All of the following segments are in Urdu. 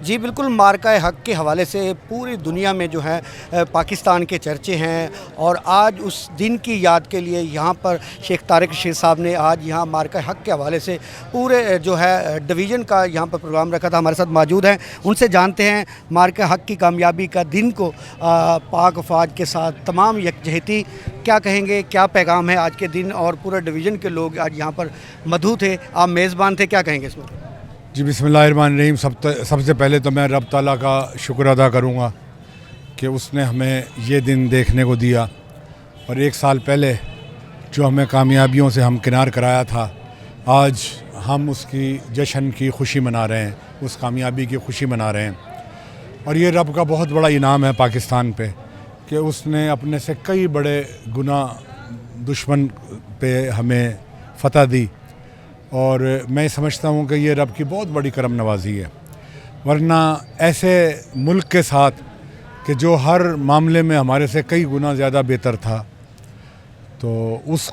جی بالکل، مارکہ حق کے حوالے سے پوری دنیا میں جو ہے پاکستان کے چرچے ہیں، اور آج اس دن کی یاد کے لیے یہاں پر شیخ طارق رشید صاحب نے آج یہاں مارکہ حق کے حوالے سے پورے جو ہے ڈویژن کا یہاں پر پروگرام رکھا تھا۔ ہمارے ساتھ موجود ہیں، ان سے جانتے ہیں مارکہ حق کی کامیابی کا دن کو پاک افواج کے ساتھ تمام یکجہتی کیا کہیں گے، کیا پیغام ہے آج کے دن، اور پورے ڈویژن کے لوگ آج یہاں پر مدعو تھے، آپ میزبان تھے، کیا کہیں گے اس میں؟ جی بسم اللہ الرحمن الرحیم۔ سب سے پہلے تو میں رب تعالیٰ کا شکر ادا کروں گا کہ اس نے ہمیں یہ دن دیکھنے کو دیا، اور ایک سال پہلے جو ہمیں کامیابیوں سے ہمکنار کرایا تھا، آج ہم اس کی جشن کی خوشی منا رہے ہیں، اس کامیابی کی خوشی منا رہے ہیں۔ اور یہ رب کا بہت بڑا انعام ہے پاکستان پہ کہ اس نے اپنے سے کئی بڑے گناہ دشمن پہ ہمیں فتح دی، اور میں سمجھتا ہوں کہ یہ رب کی بہت بڑی کرم نوازی ہے۔ ورنہ ایسے ملک کے ساتھ کہ جو ہر معاملے میں ہمارے سے کئی گنا زیادہ بہتر تھا، تو اس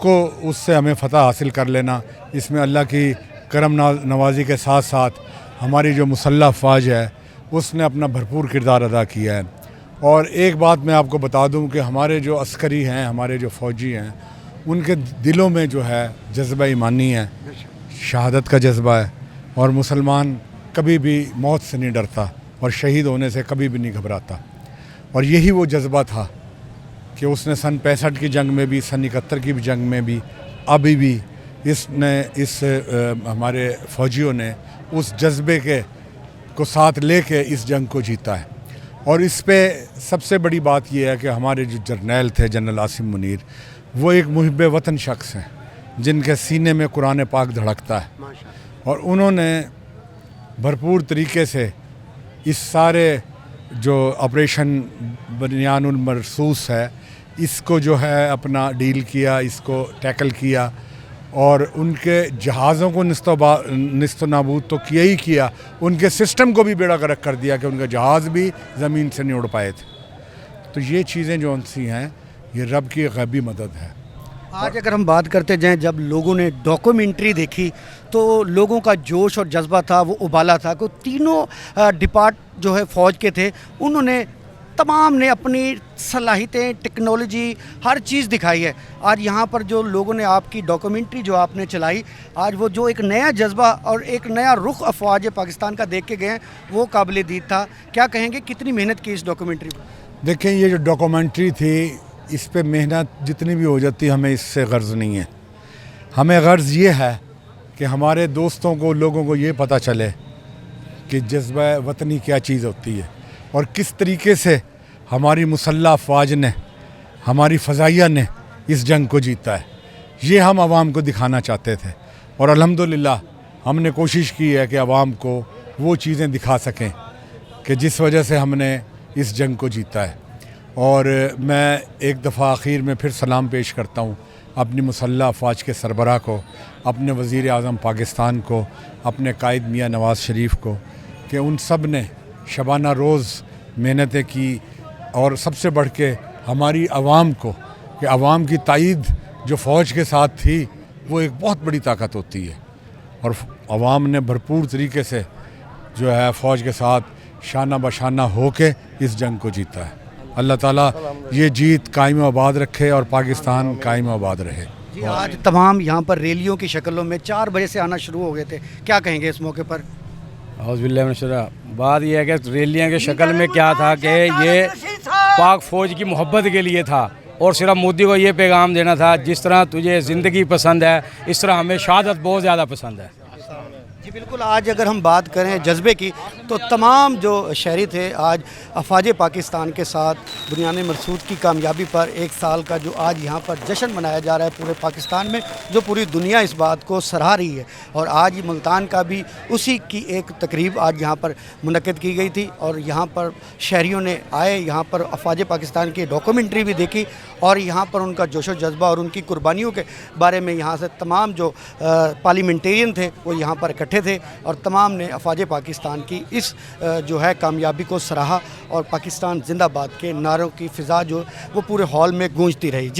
سے ہمیں فتح حاصل کر لینا، اس میں اللہ کی کرم نوازی کے ساتھ ساتھ ہماری جو مسلح افواج ہے اس نے اپنا بھرپور کردار ادا کیا ہے۔ اور ایک بات میں آپ کو بتا دوں کہ ہمارے جو عسکری ہیں، ہمارے جو فوجی ہیں، ان کے دلوں میں جو ہے جذبہ ایمانی ہے، شہادت کا جذبہ ہے، اور مسلمان کبھی بھی موت سے نہیں ڈرتا اور شہید ہونے سے کبھی بھی نہیں گھبراتا۔ اور یہی وہ جذبہ تھا کہ اس نے سن 65 کی جنگ میں بھی، سن 71 کی جنگ میں بھی، ابھی بھی ہمارے فوجیوں نے اس جذبے کو ساتھ لے کے اس جنگ کو جیتا ہے۔ اور اس پہ سب سے بڑی بات یہ ہے کہ ہمارے جو جرنیل تھے جنرل عاصم منیر، وہ ایک محب وطن شخص ہیں جن کے سینے میں قرآن پاک دھڑکتا ہے، اور انہوں نے بھرپور طریقے سے اس سارے جو آپریشن بنیان المرصوص ہے اس کو جو ہے اپنا ڈیل کیا، اس کو ٹیکل کیا، اور ان کے جہازوں کو نست و نابود تو کیا ہی کیا، ان کے سسٹم کو بھی بیڑا غرق کر دیا کہ ان کا جہاز بھی زمین سے نہیں اڑ پائے تھے۔ تو یہ چیزیں جو ان سی ہیں، یہ رب کی غیبی مدد ہے۔ آج اگر ہم بات کرتے جائیں، جب لوگوں نے ڈاکومنٹری دیکھی تو لوگوں کا جوش اور جذبہ تھا، وہ ابالا تھا کہ تینوں ڈپارٹ جو ہے فوج کے تھے، انہوں نے تمام نے اپنی صلاحیتیں، ٹیکنالوجی، ہر چیز دکھائی ہے۔ آج یہاں پر جو لوگوں نے آپ کی ڈاکومنٹری جو آپ نے چلائی، آج وہ جو ایک نیا جذبہ اور ایک نیا رخ افواج پاکستان کا دیکھ کے گئے ہیں، وہ قابل دید تھا۔ کیا کہیں گے، کتنی محنت کی اس ڈاکومنٹری پر؟ دیکھیں، یہ جو ڈاکومنٹری تھی، اس پہ محنت جتنی بھی ہو جاتی، ہمیں اس سے غرض نہیں ہے۔ ہمیں غرض یہ ہے کہ ہمارے دوستوں کو، لوگوں کو یہ پتہ چلے کہ جذبہ وطنی کیا چیز ہوتی ہے، اور کس طریقے سے ہماری مسلح افواج نے، ہماری فضائیہ نے اس جنگ کو جیتا ہے۔ یہ ہم عوام کو دکھانا چاہتے تھے، اور الحمدللہ ہم نے کوشش کی ہے کہ عوام کو وہ چیزیں دکھا سکیں کہ جس وجہ سے ہم نے اس جنگ کو جیتا ہے۔ اور میں ایک دفعہ آخر میں پھر سلام پیش کرتا ہوں اپنی مسلح افواج کے سربراہ کو، اپنے وزیر اعظم پاکستان کو، اپنے قائد میاں نواز شریف کو، کہ ان سب نے شبانہ روز محنتیں کی، اور سب سے بڑھ کے ہماری عوام کو، کہ عوام کی تائید جو فوج کے ساتھ تھی وہ ایک بہت بڑی طاقت ہوتی ہے، اور عوام نے بھرپور طریقے سے جو ہے فوج کے ساتھ شانہ بشانہ ہو کے اس جنگ کو جیتا ہے۔ اللہ تعالیٰ یہ جیت قائم و آباد رکھے اور پاکستان قائم و آباد رہے۔ جی، آج تمام یہاں پر ریلیوں کی شکلوں میں 4 بجے سے آنا شروع ہو گئے تھے، کیا کہیں گے اس موقع پر؟ اعوذ باللہ من الشیطان۔ بات یہ ہے کہ ریلیاں کی شکل میں کیا تھا کہ یہ پاک فوج کی محبت کے لیے تھا، اور صرف مودی کو یہ پیغام دینا تھا، جس طرح تجھے زندگی پسند ہے اس طرح ہمیں شہادت بہت زیادہ پسند ہے۔ جی بالکل، آج اگر ہم بات کریں جذبے کی، تو تمام جو شہری تھے آج افواج پاکستان کے ساتھ بنیان مرصوص کی کامیابی پر 1 سال کا جو آج یہاں پر جشن منایا جا رہا ہے پورے پاکستان میں، جو پوری دنیا اس بات کو سراہ رہی ہے۔ اور آج ملتان کا بھی اسی کی ایک تقریب آج یہاں پر منعقد کی گئی تھی، اور یہاں پر شہریوں نے آئے، یہاں پر افواج پاکستان کی ڈاکومنٹری بھی دیکھی، اور یہاں پر ان کا جوش و جذبہ اور ان کی قربانیوں کے بارے میں یہاں سے تمام جو پارلیمنٹیرین تھے وہ یہاں پر اکٹھے تھے، اور تمام نے افواج پاکستان کی اس جو ہے کامیابی کو سراہا، اور پاکستان زندہ باد کے نعروں کی فضا جو وہ پورے ہال میں گونجتی رہی۔ جی